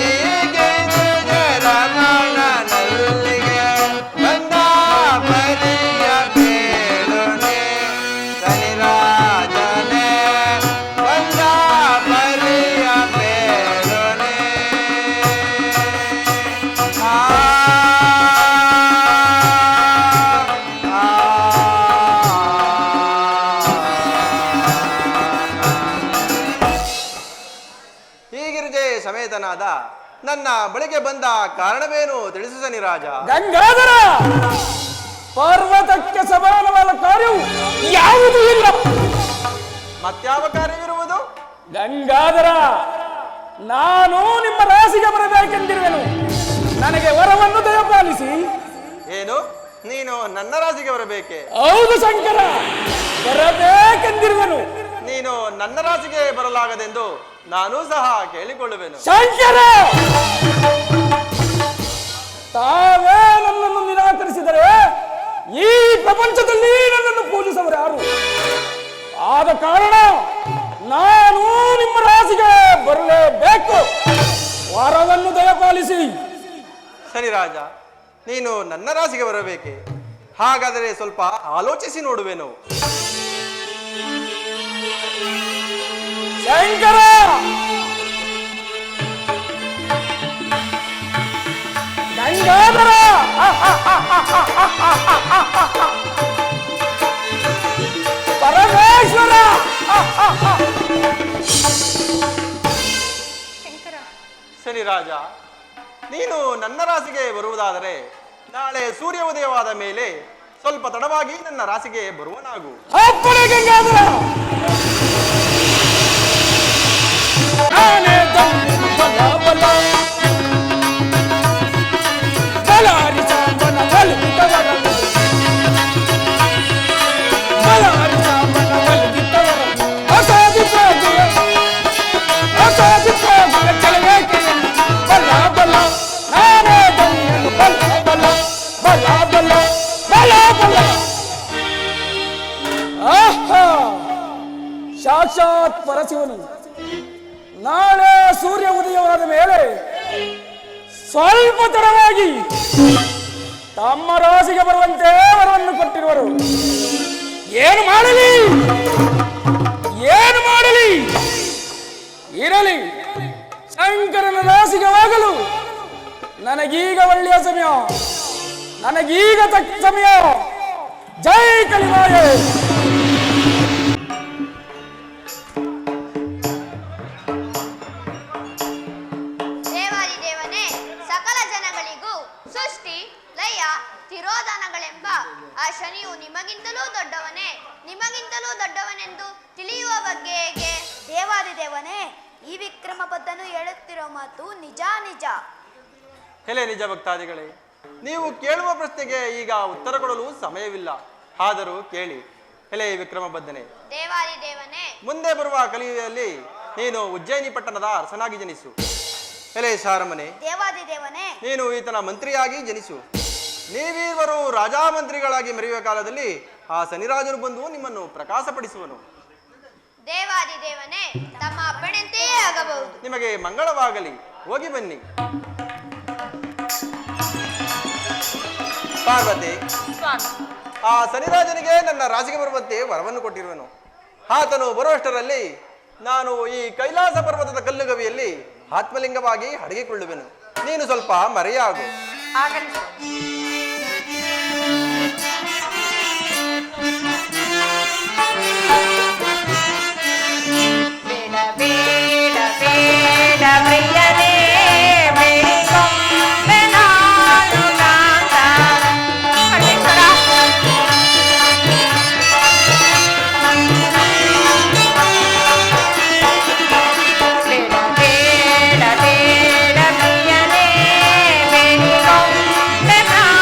ಈಗಿರುಗೆ ರಮಣನಲ್ಲಿಗೆ ಬಂದ ಪರಿಯ ಬೇಳುನೆ ಸನಿರಾಜನೆ. ಬಂದ ಪರಿಯ ಬೇಳುನೆ. ಆ ಹೀಗಿರುಜೆ ಸಮೇತನಾದ ನನ್ನ ಬಳಿಗೆ ಬಂದ ಕಾರಣವೇನು ತಿಳಿಸು ಸನಿ ರಾಜ. ಗಂಗಾಧರ ಪರ್ವತಕ್ಕೆ ಸಮಾನವಾದ ಕಾರ್ಯವು ಯಾವುದೂ ಇಲ್ಲ. ಮತ್ಯಾವ ಕಾರ್ಯವಿರುವುದು? ಗಂಗಾಧರ ನಾನು ನಿಮ್ಮ ರಾಶಿಗೆ ಬರಬೇಕೆಂದಿರುವೆನು. ನನಗೆ ವರವನ್ನು ದಯಪಾಲಿಸಿ. ಏನು, ನೀನು ನನ್ನ ರಾಜಿಗೆ ಬರಬೇಕೆ? ಹೌದು ಶಂಕರ, ಬರಬೇಕೆಂದಿರುವೆನು. ನೀ ನೀನು ನನ್ನ ರಾಶಿಗೆ ಬರಲಾಗದೆಂದು ನಾನೂ ಸಹ ಕೇಳಿಕೊಳ್ಳುವೆನು. ಶಂಕರ, ತಾವೇ ನನ್ನನ್ನು ನಿರಾಕರಿಸಿದರೆ ಈ ಪ್ರಪಂಚದಲ್ಲಿ ನನ್ನನ್ನು ಪೂಜಿಸುವರು ಯಾರು? ಆದ ಕಾರಣ ನಾನು ನಿಮ್ಮ ರಾಶಿಗೆ ಬರಲೇಬೇಕು. ವರವನ್ನು ದಯಪಾಲಿಸಿ. ಸರಿ ರಾಜ, ನೀನು ನನ್ನ ರಾಶಿಗೆ ಬರಬೇಕೆ? ಹಾಗಾದರೆ ಸ್ವಲ್ಪ ಆಲೋಚಿಸಿ ನೋಡುವೆನು. ಶಂಕರ, ಗಂಗಾಧರ, ಪರಮೇಶ್ವರ, ಶಂಕರ, ಸರಿ ರಾಜ, ನೀನು ನನ್ನ ರಾಶಿಗೆ ಬರುವುದಾದರೆ ನಾಳೆ ಸೂರ್ಯ ಉದಯವಾದ ಮೇಲೆ ಸ್ವಲ್ಪ ತಡವಾಗಿ ನನ್ನ ರಾಶಿಗೆ ಬರುವನಾಗು. ಅಪ್ಪಣೆ ಗಂಗಾಧರ. ನಾನೇ ತಂದೆ ಬಲ ಬಲ, ಬಲಾರಿ ಸಾಂಬನ ಬಲಗಿದ್ದವರಲ್ಲ, ಬಲಾರಿ ಸಾಂಬನ ಬಲಗಿದ್ದವರಲ್ಲ, ಅಸಾಧು ಪ್ರೇಮಿಯ ಚಲಬೇಕೆ ಬಲ ಬಲ, ನಾನೇ ತಂದೆ ಬಲ ಬಲ, ಬಲ ಬಲ, ಬಲ ಬಲ. ಆಹಾ, ಸಾಕ್ಷಾತ್ ಪರಶಿವನು ನಾಳೆ ಸೂರ್ಯ ಉದಯವಾದ ಮೇಲೆ ಸ್ವಲ್ಪ ತಡವಾಗಿ ತಮ್ಮ ರಾಶಿಗೆ ಬರುವಂತೆ ವರವನ್ನು ಕೊಟ್ಟಿರುವರು. ಏನು ಮಾಡಲಿ, ಏನು ಮಾಡಲಿ? ಇರಲಿ, ಶಂಕರನ ರಾಶಿಗೆ ಹೋಗಲು ನನಗೀಗ ಒಳ್ಳೆಯ ಸಮಯ, ನನಗೀಗ ತಕ್ಕ ಸಮಯ. ಜೈ ಕಲಿಮಾಯೆ. ದೇವಾದಿದೇವನೇ, ಸಕಲ ಜನಗಳಿಗೂ ಸೃಷ್ಟಿ ಲಯ ತಿರೋಧಾನಗಳೆಂಬ ಆ ಶನಿಯು ನಿಮಗಿಂತಲೂ ದೊಡ್ಡವನೇ, ನಿಮಗಿಂತಲೂ ದೊಡ್ಡವನೆಂದು ತಿಳಿಯುವ ಬಗ್ಗೆ ಹೇಗೆ? ದೇವಾದಿದೇವನೇ, ಈ ವಿಕ್ರಮ ಬದ್ಧನು ಹೇಳುತ್ತಿರೋ ಮಾತು ನಿಜ ನಿಜ. ಹೆಲೆ ನಿಜ ಭಕ್ತಾದಿಗಳೇ, ನೀವು ಕೇಳುವ ಪ್ರಶ್ನೆಗೆ ಈಗ ಉತ್ತರ ಕೊಡಲು ಸಮಯವಿಲ್ಲ. ಆದರೂ ಕೇಳಿ. ಹೆಲೆ ವಿಕ್ರಮಬದ್ಧನೆ, ದೇವಾದಿದೇವನೇ, ಮುಂದೆ ಬರುವ ಕಲಿಯುಗದಲ್ಲಿ ನೀನು ಉಜ್ಜಯಿನಿ ಪಟ್ಟಣದ ಅರಸನಾಗಿ ಜನಿಸು. ಹೆಲೆ ಶಾರಮನೆ, ದೇವಾದಿದೇವನೇ, ನೀನು ಈತನ ಮಂತ್ರಿಯಾಗಿ ಜನಿಸು. ನೀವೀವರು ರಾಜಾಮಂತ್ರಿಗಳಾಗಿ ಮೆರೆಯುವ ಕಾಲದಲ್ಲಿ ಆ ಶನಿರಾಜನು ಬಂದು ನಿಮ್ಮನ್ನು ಪ್ರಕಾಶಪಡಿಸುವನು. ದೇವಾದಿದೇವನೇ, ತಮ್ಮ ಅಪ್ಪಣೆಯಂತೆಯೇ ಆಗಬಹುದು. ನಿಮಗೆ ಮಂಗಳವಾಗಲಿ. ಹೋಗಿ ಬನ್ನಿ. ಪಾರ್ವತಿ, ಆ ಶನಿರಾಜನಿಗೆ ನನ್ನ ರಾಶಿಗೆ ಬರುವಂತೆ ವರವನ್ನು ಕೊಟ್ಟಿರುವನು. ಆತನು ಬರುವಷ್ಟರಲ್ಲಿ ನಾನು ಈ ಕೈಲಾಸ ಪರ್ವತದ ಕಲ್ಲುಗವಿಯಲ್ಲಿ ಆತ್ಮಲಿಂಗವಾಗಿ ಅಡಗಿಕೊಳ್ಳುವೆನು. ನೀನು ಸ್ವಲ್ಪ ಮರೆಯಾಗು. ಆಗಲಿ ಬೇಡ ಬೇಡ ಬೇಡ ಪ್ರಿಯನೇ, ಬೇಡಿಕೊಂಬೆ ನಾನು ಕಾಂತ. ಪರಮೇಶ್ವರ, ಬೇಡ ಬೇಡ ಬೇಡ ಪ್ರಿಯನೇ, ಬೇಡಿಕೊಂಬೆ ನಾನು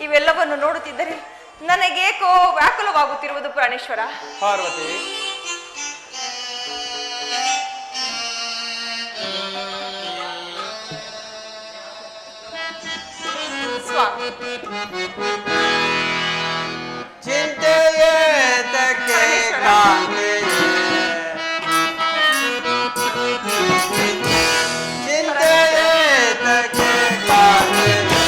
ಇವೆಲ್ಲವನ್ನು ನೋಡುತ್ತಿದ್ದರೆ ನನಗೇಕೋ ವ್ಯಾಕುಲವಾಗುತ್ತಿರುವುದು ಪ್ರಾಣೇಶ್ವರ. ಪಾರ್ವತಿ, ಸ್ವಾಮಿ, ಚಿಂತೆಯೇತಕ್ಕೆ ಕಾಂತೆಯೇ, ಚಿಂತೆಯೇತಕ್ಕೆ ಕಾಂತೆಯೇ,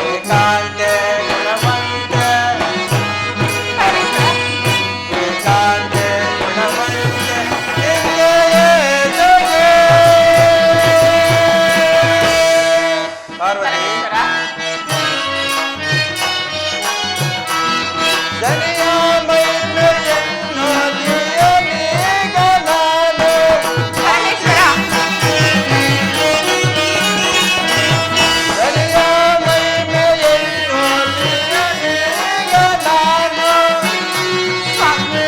ಏಕಾಂತೆ ಗುಣವಂತೆ, ಏಕಾಂತೆ ಗುಣವಂತೆ, ಚಿಂತೆಯೇತಕ್ಕೆ. ಪಾರ್ವತಿ, ದನಿಯ ಮೈತ್ರಿಯನ್ನು ದಿಯನೀಗ ನಾನು, ಪರಮೇಶ್ವರ, ದನಿಯ ಮೈತ್ರಿಯನ್ನು ದಿಯನೀಗ ನಾನು. ಸ್ವಾಮಿ,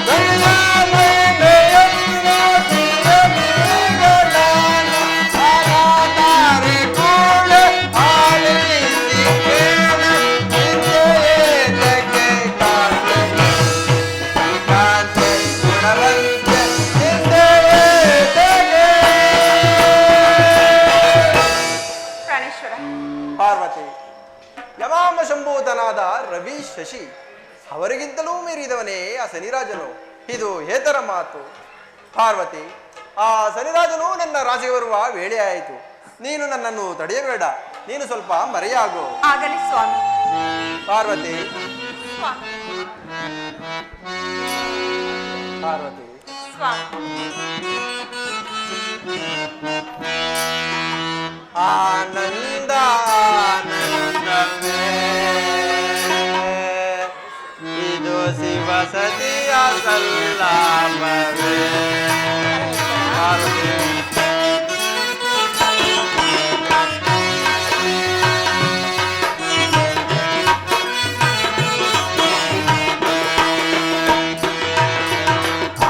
ದನಿಯ ಮೈತ್ರಿಯನ್ನು ದಿಯನೀಗ ನಾನು. ಆರಾಧಾರೆ ಕೂಡೆ ಆಲಿಸಿ ಕೇಳು, ಚಿಂತೆಯೇತಕ್ಕೆ ಕಾಂತೆ, ಕಾಂತೆ ಗುಣವಂತೆ, ಚಿಂತೆಯೇತಕ್ಕೆ. ಪ್ರಾಣೇಶ್ವರ, ಪಾರ್ವತಿ, ಯಮಾಮ ಶಂಭೂತನಾದ ರವಿ ಶಶಿ ಅವರಿಗಿಂತಲೂ ಮೀರಿದವನೇ ಆ ಶನಿರಾಜನು. ಇದು ಹೇತರ ಮಾತು. ಪಾರ್ವತಿ, ಆ ಶನಿರಾಜನು ನನ್ನ ರಾಜ್ಯಕ್ಕೆ ಬರುವ ವೇಳೆ ಆಯಿತು. ನೀನು ನನ್ನನ್ನು ತಡೆಯಬೇಡ, ನೀನು ಸ್ವಲ್ಪ ಮರೆಯಾಗು. ಆಗಲಿ ಸ್ವಾಮಿ. ಪಾರ್ವತಿ, ಸ್ವಾಮಿ, ಪಾರ್ವತಿ, ಸ್ವಾಮಿ, ಆನಂದ ಆನಂದವೇ, ಇದು ಶಿವ ಸತಿಯ ಸಲ್ಲಾಪವೇ. ಪಾರ್ವತಿ,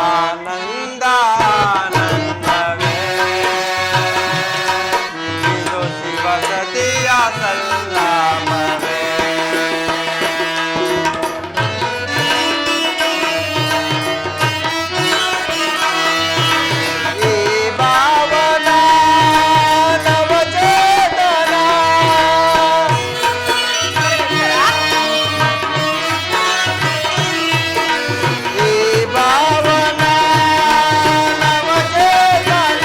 ಆನಂದ ಆನಂದವೇ, ಇದು ಶಿವ ಸತಿಯ ಸಲ್ಲಾಪವೇ. ಈ ಭಾವನ ನವಚೇತನ, ಈ ಭಾವನ ನವಚೇತನ,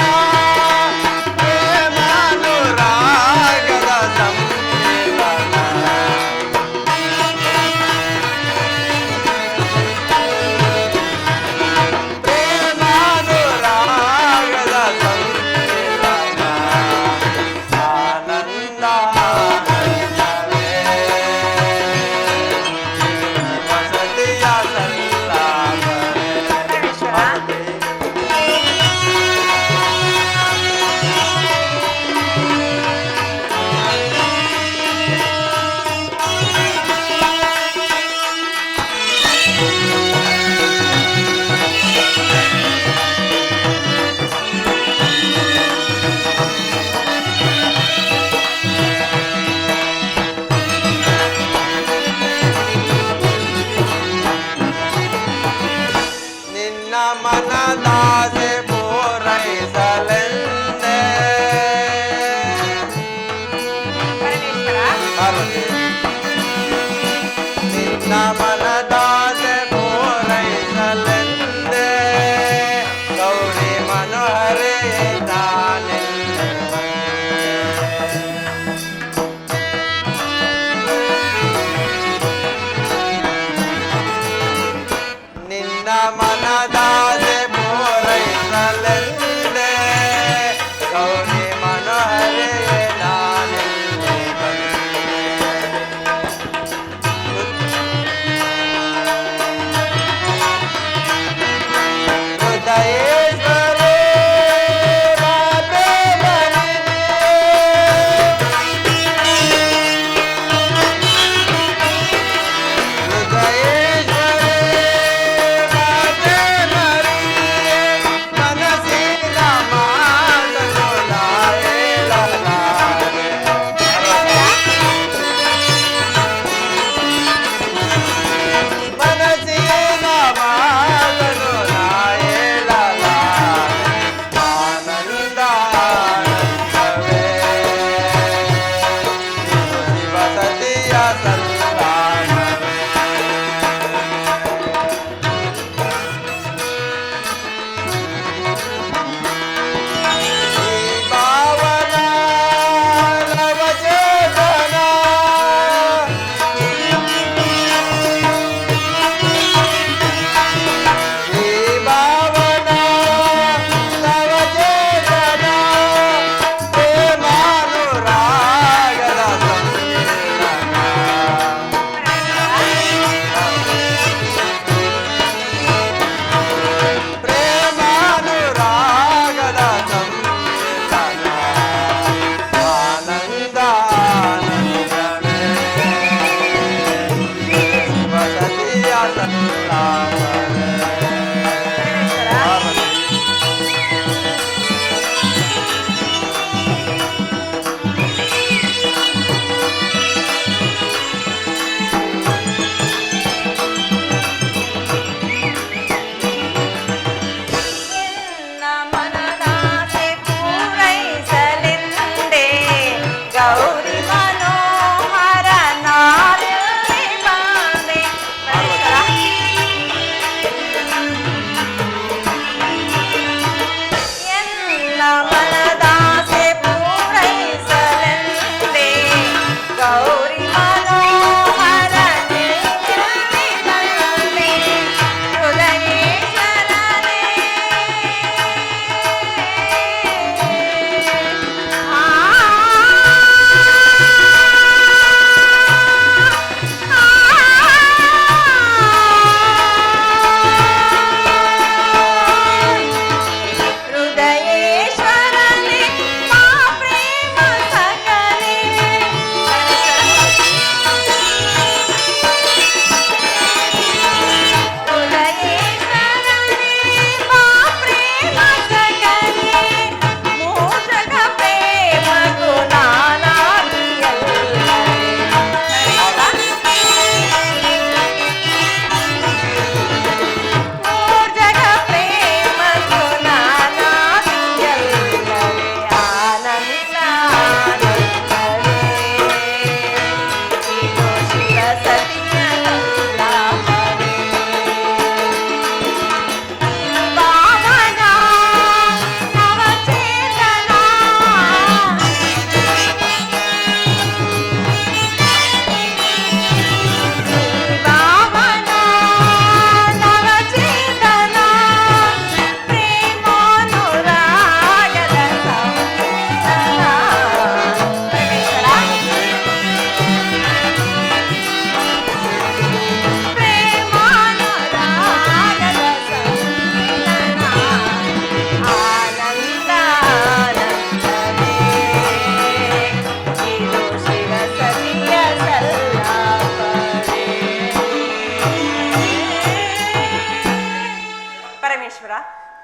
ಪ್ರೇಮಾನುರಾಗದ ಸಮ್ಮಿಲನ. ಪ್ರೇಮಾನುರಾಗದ ಸಮ್ಮಿಲನ, ಆನಂದ ಆನಂದವೇ, ವಸತಿಯ ಸಲ್ಲಾಪವೇ. ಪಾರ್ವತಿ, ನಿನ್ನ ಮನದಾಸೆ ಪೂರೈಸಲೆಂದೇ. ಪರಮೇಶ್ವರ, ಪಾರ್ವತಿ, ನಿನ್ನ ಮನದಾಸೆ ಪೂರೈಸಲೆಂದೇ, ಗೌರಿ ಮನೋಹರೇ ತಾನೆಂದೇ. ನಿನ್ನ ಮನದಾಸೆ ಪೂರೈಸಲೆಂದೇ, ಗೌರಿ ಮನೋಹರೇ ನಾನೆಂದೇ ಬಂದೆ. ಸತಿಯ ಸಲ್ಲಾಪವೇ. ಪಾವನ ನವಚೇತನ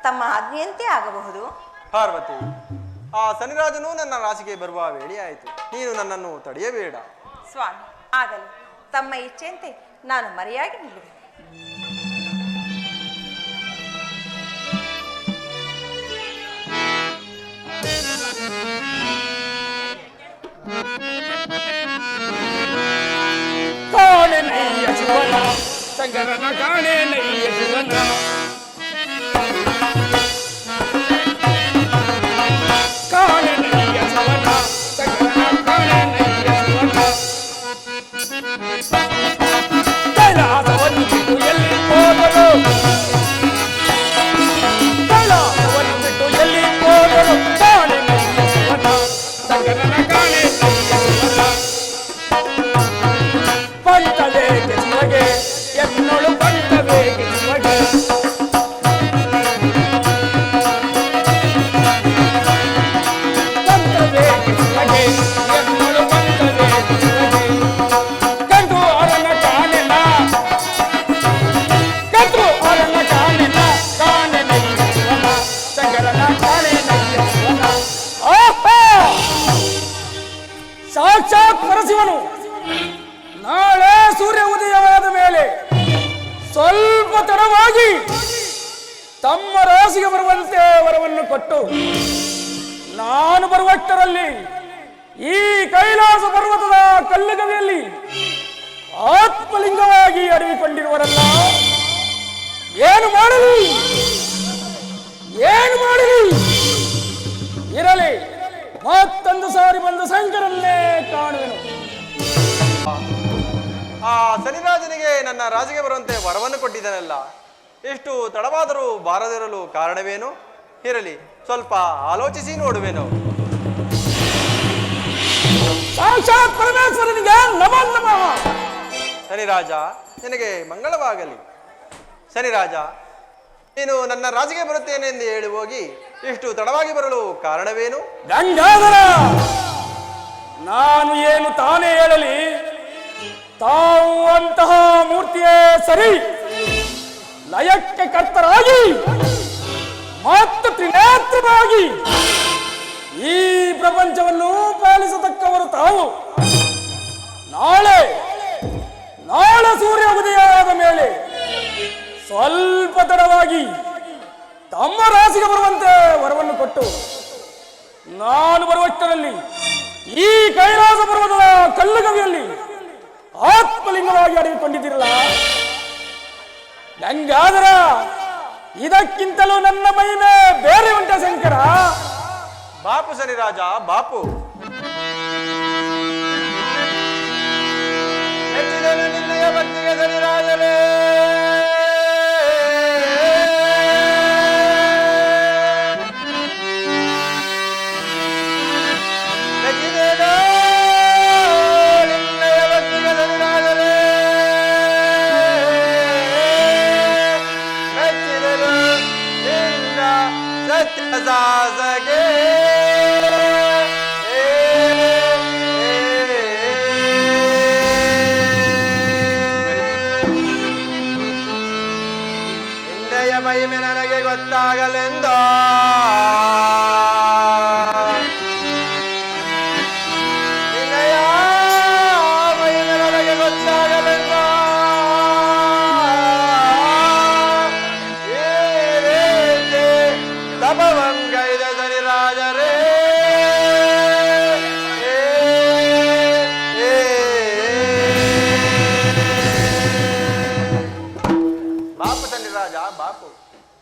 ತಮ್ಮ ಆಜ್ಞೆಯಂತೆ ಆಗಬಹುದು. ಪಾರ್ವತಿ, ಆ ಶನಿರಾಜನು ನನ್ನ ರಾಶಿಗೆ ಬರುವ ವೇಳೆಯಾಯಿತು. ನೀನು ನನ್ನನ್ನು ತಡೆಯಬೇಡ. ಸ್ವಾಮಿ, ಆಗಲಿ. ತಮ್ಮ ಇಚ್ಛೆಯಂತೆ ನಾನು ಮರೆಯಾಗಿ ನಿಲ್ಲುವೆ. ಕಾಣೆ ನಯ್ಯ ಶಿವನ ಶಂಕರನ ಕಾಣೆ ನಯ್ಯ ಶಿವನ ಕಾಣೆ ನಯ್ಯ ಶಿವನ ಶಂಕರನ ಕಾಣೆ ನಯ್ಯ ಶಿವನ ಕೈಲಾಸವನ್ನು ಬಿಟ್ಟು ಎಲ್ಲಿ ಹೋದರು ಕೈಲಾಸವನ್ನು ಬಿಟ್ಟು ಎಲ್ಲಿ ಹೋದರು ಕಾಣೆ ನಯ್ಯ ಶಿವನ ಶಂಕರನ ಕಾಣೆ ನಯ್ಯ ಶಿವನ ಪಂಚವೇಗೆ ಶಿವಗೆ ಎನ್ನೊಳು ಪಂಚವೇಗೆ ಶಿವಗೆ ಪಂಚವೇಗೆ ಶಿವಗೆ ಎನ್ನೊಳು ಪಂಚವೇಗೆ ಶಿವಗೆ ಕಂಡು ಅವರನ್ನ ಕಾಣೆನ ಕಂಡು ಅವರನ್ನ ಕಾಣೆನ ಕಾಣೆ ನಯ್ಯ ಶಿವನ ಶಂಕರನ ಕಾಣೆ ನಯ್ಯ ಶಿವನ ಆಹಾ ಸಾಕ್ಷಾತ್ ಪರಶಿವನು ನಾಳೆ ಸೂರ್ಯ ಉದಯವಾದ ಮೇಲೆ ಸ್ವಲ್ಪ ತಡವಾಗಿ ತಮ್ಮ ರಾಶಿಗೆ ಬರುವಂತೆ ವರವನ್ನು ಕೊಟ್ಟು ನಾನು ಬರುವಷ್ಟರಲ್ಲಿ ಈ ಕೈಲಾಸ ಪರ್ವತದ ಕಲ್ಲುಗವಿಯಲ್ಲಿ ಆತ್ಮಲಿಂಗವಾಗಿ ಅಡವಿಕೊಂಡಿರುವರಲ್ಲ. ಏನು ಮಾಡಲಿ, ಏನು ಮಾಡಲಿ? ಇರಲಿ, ಮತ್ತೊಂದು ಸಾರಿ ಬಂದು ಶಂಕರನ್ನೇ ಕಾಣುವೆನು. ಆ ಶನಿರಾಜನಿಗೆ ನನ್ನ ರಾಜಿಗೆ ಬರುವಂತೆ ವರವನ್ನು ಕೊಟ್ಟಿದ್ದಾನಲ್ಲ, ಎಷ್ಟು ತಡವಾದರೂ ಬಾರದಿರಲು ಕಾರಣವೇನು? ಇರಲಿ, ಸ್ವಲ್ಪ ಆಲೋಚಿಸಿ ನೋಡುವೆನು. ಸಾಕ್ಷಾತ್ ಪರಮೇಶ್ವರನಿಗೆ ನಮೋ ನಮಃ. ಶನಿರಾಜ, ನಿನಗೆ ಮಂಗಳವಾಗಲಿ. ಶನಿರಾಜ, ನೀನು ನನ್ನ ರಾಜಿಗೆ ಬರುತ್ತೇನೆ ಎಂದು ಹೇಳಿ ಹೋಗಿ ಇಷ್ಟು ತಡವಾಗಿ ಬರಲು ಕಾರಣವೇನು? ಗಂಗಾಧರ, ನಾನು ಏನು ತಾನೇ ಹೇಳಲಿ? ತಾವು ಅಂತಹ ಮೂರ್ತಿಯೇ ಸರಿ, ಲಯಕ್ಕೆ ಕರ್ತರಾಗಿ ಮತ್ತು ತ್ರಿನೇತ್ರರಾಗಿ ಈ ಪ್ರಪಂಚವನ್ನು ಪಾಲಿಸತಕ್ಕವರು ತಾವು. ನಾಳೆ ಸೂರ್ಯ ಉದಯವಾದ ಮೇಲೆ ಸ್ವಲ್ಪ ತಡವಾಗಿ ತಮ್ಮ ರಾಶಿಗೆ ಬರುವಂತೆ ವರವನ್ನು ಕೊಟ್ಟು ನಾನು ಬರುವಷ್ಟರಲ್ಲಿ ಈ ಕೈಲಾಸ ಪರ್ವತದ ಕಲ್ಲುಗವಿಯಲ್ಲಿ ಆತ್ಮಲಿಂಗವಾಗಿ ಅಡಗಿಕೊಂಡಿದ್ದಿರಲ್ಲ. ಗಂಗಾಧರ, ಇದಕ್ಕಿಂತಲೂ ನನ್ನ ಮಹಿಮೆ ಬೇರೆ ಉಂಟ ಶಂಕರ. ಬಾಪು ಶನಿರಾಜ, ಬಾಪು. ಮೆಚ್ಚಿದೆನು ನಿನ್ನಯ ಭಕ್ತಿಗೆ ಶನಿರಾಜನೇ. ಮೆಚ್ಚಿದೆನು ನಿನ್ನಯ ಭಕ್ತಿಗೆ ಶನಿರಾಜನೇ. ಮೆಚ್ಚಿದೆನು ನಿನ್ನ ಸತ್ಯ ಸಾಸಗೆ. ಮಹಿಮೆ ನನಗೆ ಗೊತ್ತಾಗಲೆಂದೋ ನಿನ್ನಯ ಮಹಿಮೆ ನನಗೆ ಗೊತ್ತಾಗಲೆಂದೋ ಈ ರೀತಿ ತಪವಂಗೈದ ಶನಿರಾಜರೇ. ಬಾಪು ಶನಿರಾಜ, ಬಾಪು.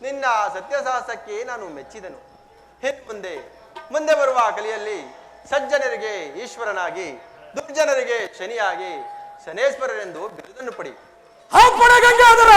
ನಿನ್ನ ಸತ್ಯಸಾಹಸಕ್ಕೆ ನಾನು ಮೆಚ್ಚಿದನು. ಮುಂದೆ ಬರುವ ಕಲಿಯಲ್ಲಿ ಸಜ್ಜನರಿಗೆ ಈಶ್ವರನಾಗಿ, ದುರ್ಜನರಿಗೆ ಶನಿಯಾಗಿ ಶನೇಶ್ವರರೆಂದು ಬಿರುದನ್ನು ಪಡಿ. ಗಂಗಾಧರ